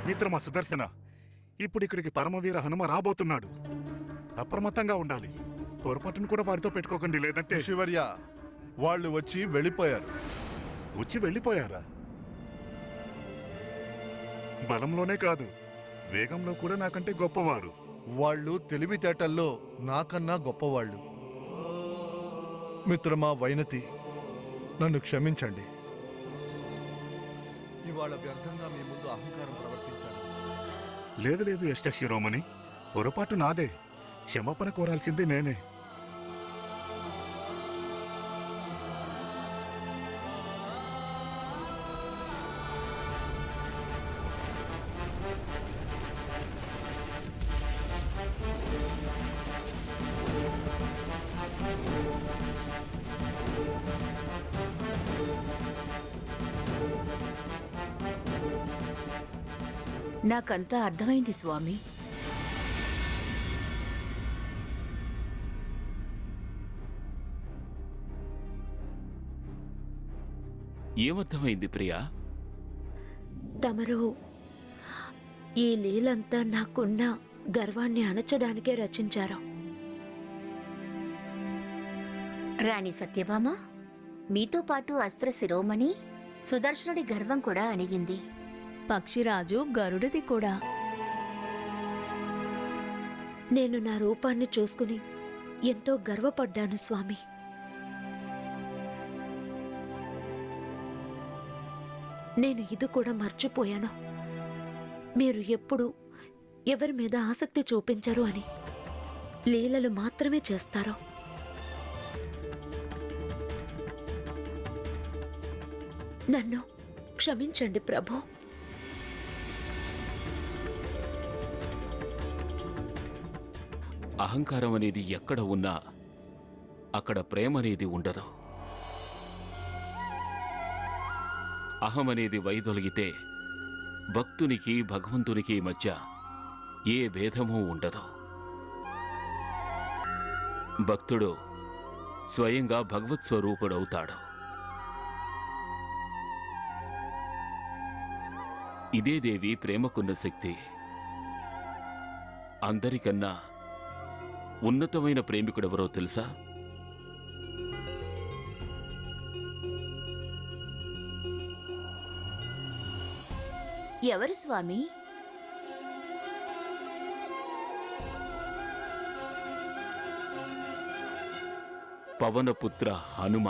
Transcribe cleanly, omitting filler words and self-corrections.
మిత్రమా సుదర్శన, ఇప్పుడు ఇక్కడికి పరమవీర హనుమ రాబోతున్నాడు. అప్రమత్తంగా ఉండాలి. పొరపాటును కూడా వారితో పెట్టుకోకండి, లేదంటే. శివర్య, వాళ్ళు వచ్చి వెళ్ళిపోయారు. వచ్చి వెళ్ళిపోయారా? బలంలోనే కాదు, వేగంలో కూడా నాకంటే గొప్పవారు. వాళ్ళు తెలివితేటల్లో నాకన్నా గొప్పవాళ్ళు. మిత్రమా వైనతి, నన్ను క్షమించండి. ఇవాళ వ్యర్థంగా మీ ముందు అహంకారం ప్రవర్తించాను. లేదు లేదు యష్ట శిరోమణి, పొరపాటు నాదే. క్షమాపణ కోరాల్సింది నేనే. నాకంతా అర్థమైంది స్వామి. ఏమర్థమైంది ప్రియా? తమరు ఈ లీలంతా నాకున్న గర్వాన్ని అణచడానికే రచించారు. రాణి సత్యభామ, మీతో పాటు అస్త్ర శిరోమణి సుదర్శనుడి గర్వం కూడా అణిగింది. పక్షిరాజు గరుడిది కూడా. నేను నా రూపాన్ని చూసుకుని ఎంతో గర్వపడ్డాను స్వామి. నేను ఇది కూడా మర్చిపోయాను, మీరు ఎప్పుడు ఎవరి మీద ఆసక్తి చూపించరు అని. లీలలు మాత్రమే చేస్తారు. నన్ను క్షమించండి ప్రభు. అహంకారం అనేది ఎక్కడ ఉన్నా అక్కడ ప్రేమ అనేది ఉండదు. అహం అనేది వైదొలిగితే భక్తునికి భగవంతునికి మధ్య ఏ భేదమూ ఉండదు. భక్తుడు స్వయంగా భగవత్ స్వరూపుడవుతాడు. ఇదే దేవి ప్రేమకున్న శక్తి. అందరికన్నా ఉన్నతమైన ప్రేమికుడెవరో తెలుసా? ఎవరు స్వామి? పవనపుత్ర హనుమ.